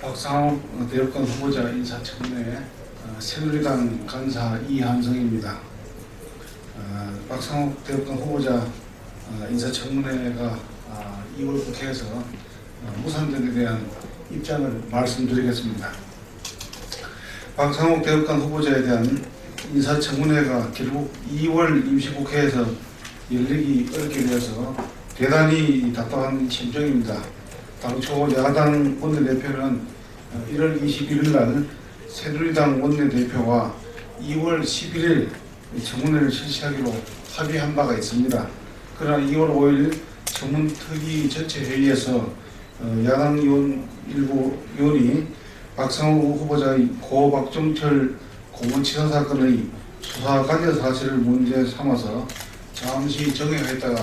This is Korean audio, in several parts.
박상욱 대법관 후보자 인사청문회 새누리당 간사 이한성입니다. 박상욱 대법관 후보자 인사청문회가 2월 국회에서 무산됨에 대한 입장을 말씀드리겠습니다. 박상욱 대법관 후보자에 대한 인사청문회가 결국 2월 임시국회에서 열리기 어렵게 되어서 대단히 답답한 심정입니다. 당초 야당 원내대표는 1월 21일 날 새누리당 원내대표와 2월 11일 청문회를 실시하기로 합의한 바가 있습니다. 그러나 2월 5일 청문특위 전체 회의에서 야당 일부 의원이 박상욱 후보자의 고 박종철 고문치사 사건의 수사 관여 사실을 문제 삼아서 잠시 정회했다가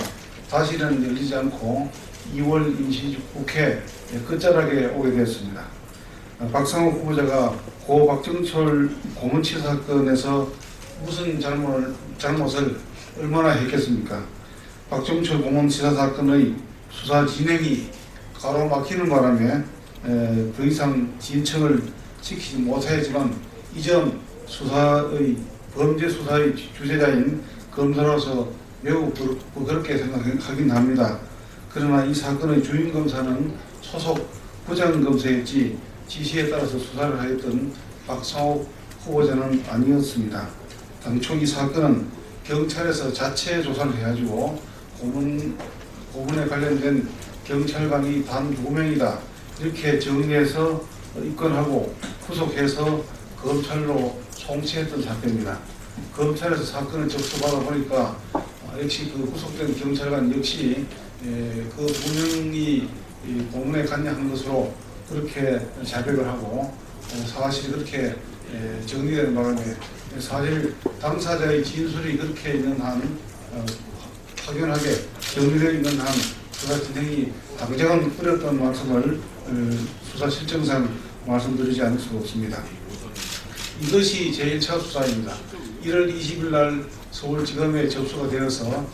다시는 열리지 않고 2월 임시국회 끝자락에 오게 되었습니다. 박상욱 후보자가 고 박종철 고문치사 사건에서 무슨 잘못을 얼마나 했겠습니까? 박종철 고문치사 사건의 수사 진행이 가로막히는 바람에 더 이상 진척을 지키지 못하였지만 이전 수사의 범죄 수사의 주재자인 검사로서 매우 부끄럽게 생각하긴 합니다. 그러나 이 사건의 주임 검사는 소속 부장검사였지 지시에 따라서 수사를 하였던 박상욱 후보자는 아니었습니다. 당초 이 사건은 경찰에서 자체 조사를 해가지고 고문에 관련된 경찰관이 단 2명이다 이렇게 정리해서 입건하고 구속해서 검찰로 송치했던 사건입니다. 검찰에서 사건을 접수받아 보니까 역시 그 구속된 경찰관 역시 그 2명이 고문에 관여한 것으로 그렇게 자백을 하고 사실이 그렇게 정리되는 바람에 사실 당사자의 진술이 그렇게 있는 한 확연하게 정리되어 있는 한 수사 진행이 당장은 어렵다는 말씀을 수사 실정상 말씀드리지 않을 수가 없습니다. 이것이 제1차 수사입니다. 1월 20일 날 서울지검에 접수가 되어서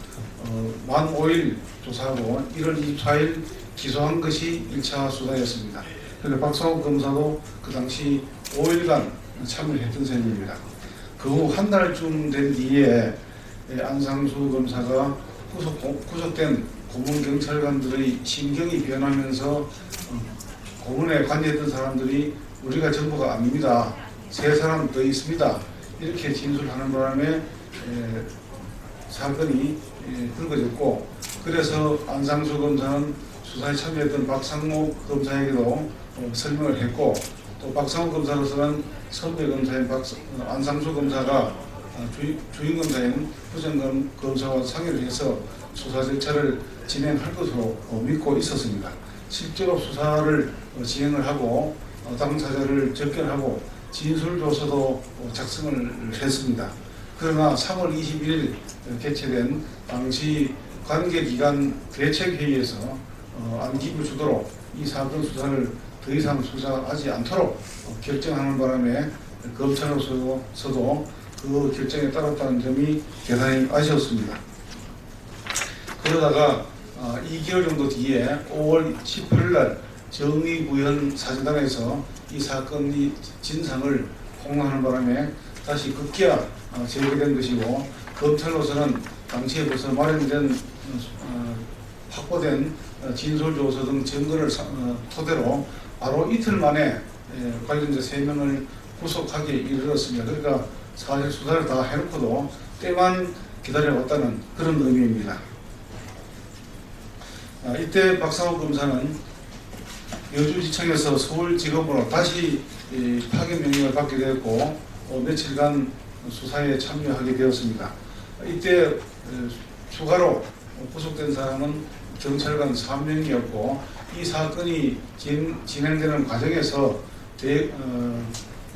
만 5일 조사하고 1월 24일 기소한 것이 1차 수사였습니다. 그런데 박상욱 검사도 그 당시 5일간 참여했던 셈입니다. 그 후 한 달쯤 된 뒤에 안상수 검사가 구속된 고문경찰관들의 심경이 변하면서 고문에 관여했던 사람들이 우리가 전부가 아닙니다. 3사람 더 있습니다. 이렇게 진술하는 바람에 사건이 불거졌고 그래서 안상수 검사는 수사에 참여했던 박상욱 검사에게도 설명을 했고 또 박상욱 검사로서는 선배 검사인 안상수 검사가 주임 검사인 부장검사와 상의를 해서 수사 절차를 진행할 것으로 믿고 있었습니다. 실제로 수사를 진행을 하고 당사자를 접견하고 진술조서도 작성을 했습니다. 그러나 3월 21일 개최된 당시 관계기관 대책회의에서 안기부 주도로 이 사건 수사를 더 이상 수사하지 않도록 결정하는 바람에 검찰로서도 그 결정에 따랐다는 점이 대단히 아쉬웠습니다. 그러다가 2개월 정도 뒤에 5월 18일 날 정의구현 사재단에서 이 사건의 진상을 폭로하는 바람에 다시 급기야 제기된 것이고 검찰로서는 당시에 벌써 마련된 확보된 진술조서 등 증거를 토대로 바로 이틀 만에 관련자 3명을 구속하기에 이르렀습니다. 그러니까 사실 수사를 다 해놓고도 때만 기다려왔다는 그런 의미입니다. 이때 박상욱 검사는 여주지청에서 서울지검으로 다시 파견 명령을 받게 되었고 며칠간 수사에 참여하게 되었습니다. 이때 추가로 구속된 사람은 경찰관 3명이었고 이 사건이 진행되는 과정에서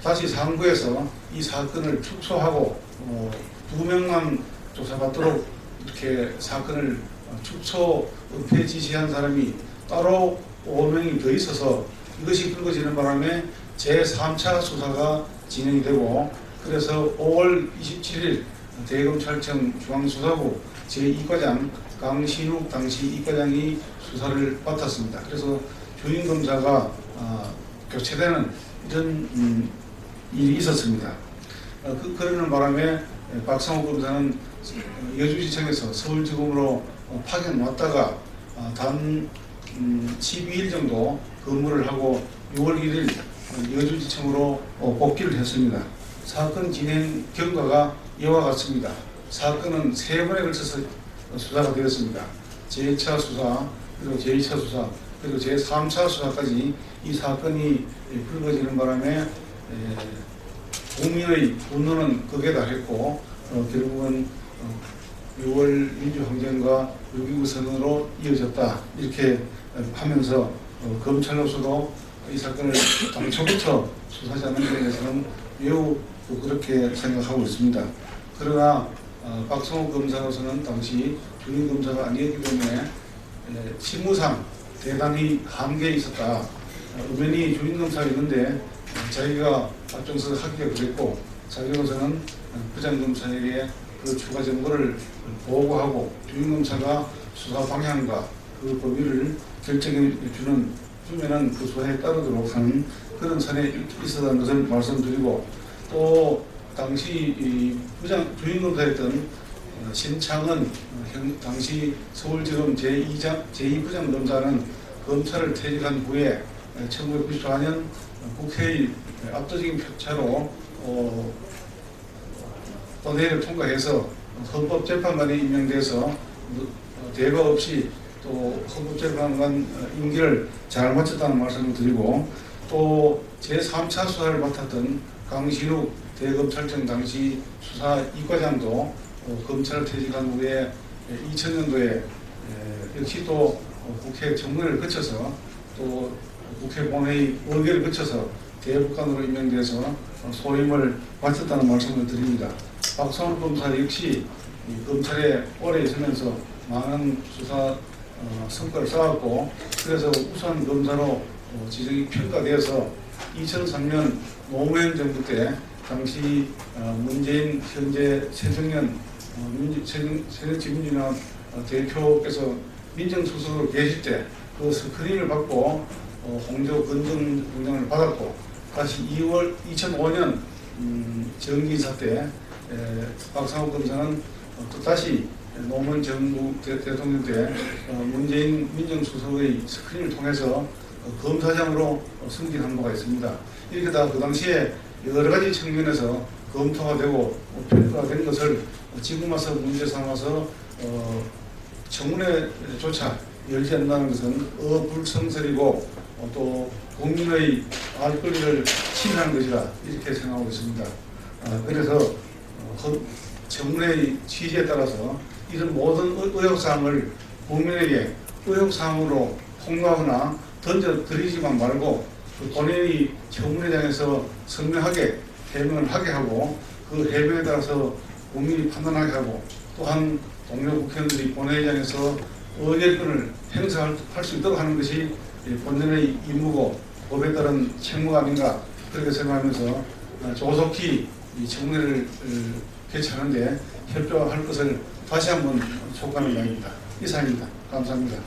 다시 상부에서 이 사건을 축소하고 2명만 조사받도록 이렇게 사건을 축소 은폐 지시한 사람이 따로 5명이 더 있어서 이것이 불거지는 바람에 제3차 수사가 진행이 되고 그래서 5월 27일 대검찰청 중앙수사부 제2과장 강신욱 당시 2과장이 수사를 맡았습니다. 그래서 주임검사가 교체되는 이런 일이 있었습니다. 그러는 바람에 박상호 검사는 여주지청에서 서울지검으로 파견 왔다가 단 12일 정도 근무를 하고 6월 1일 여주지청으로 복귀를 했습니다. 사건 진행 경과가 이와 같습니다. 사건은 3번에 걸쳐서 수사가 되었습니다. 제1차 수사, 그리고 제2차 수사, 그리고 제3차 수사까지 이 사건이 불거지는 바람에 국민의 분노는 극에 달했고 결국은 6월 민주항쟁과 6.29 선언으로 이어졌다 이렇게 하면서 검찰로서도 이 사건을 당초부터 수사하지 않는 데 대해서는 매우 그렇게 생각하고 있습니다. 그러나 박성호 검사로서는 당시 주임 검사가 아니었기 때문에 직무상 대단히 한계에 있었다. 엄연히 주임 검사였는데 자기가 앞장서서 하기가 그랬고 자기로서는 부장검사에게 그 추가 정보를 보고하고 주임 검사가 수사 방향과 그 범위를 결정해 주면은 그 수사에 따르도록 하는 그런 선에 있었다는 것을 말씀드리고, 또 당시 주임 검사였던 신창은 당시 서울지검 제2부장검사는 검찰을 퇴직한 후에 1994년 국회의 압도적인 표차로 본회의를 통과해서 헌법재판관에 임명돼서 대가 없이 또 헌법재판관 임기를 잘 마쳤다는 말씀을 드리고, 또 제3차 수사를 맡았던 강신욱 대검찰청 당시 수사 이과장도 검찰을 퇴직한 후에 2000년도에 역시 또 국회 청문회를 거쳐서 또 국회 본회의 의결을 거쳐서 대법관으로 임명돼서 소임을 마쳤다는 말씀을 드립니다. 박성호 검사 역시 검찰에 오래 있으면서 많은 수사 성과를 쌓았고, 그래서 우수한 검사로 지정이 평가되어서 2003년 노무현 정부 때 당시 문재인 현재 새정년 새정치민주연합 대표께서 민정수석으로 계실 때 그 스크린을 받고 홍조 건정공장을 받았고, 다시 2005년 정기인사 때 박상호 검사는 또 다시 노무현 정부 대통령 때 문재인 민정수석의 스크린을 통해서 검사장으로 승진한 바가 있습니다. 이렇게 다 그 당시에 여러 가지 측면에서 검토가 되고 평가가 된 것을 지금 와서 문제 삼아서 청문회조차 열지 않는다는 것은 어불성설이고 또 국민의 알 권리를 침해하는 것이다 이렇게 생각하고 있습니다. 그래서 청문회의 취지에 따라서 이런 모든 의혹사항을 국민에게 의혹사항으로 폭로하거나 던져드리지만 말고 본인이 청문회장에서 선명하게 해명을 하게 하고 그 해명에 따라서 국민이 판단하게 하고, 또한 동료 국회의원들이 본회의장에서 의결권을 행사할 수 있도록 하는 것이 본연의 임무고 법에 따른 책무가 아닌가 그렇게 생각하면서 조속히 이 청문회를 개최하는데 협조할 것을 다시 한번 촉구하는 바입니다. 이상입니다. 감사합니다.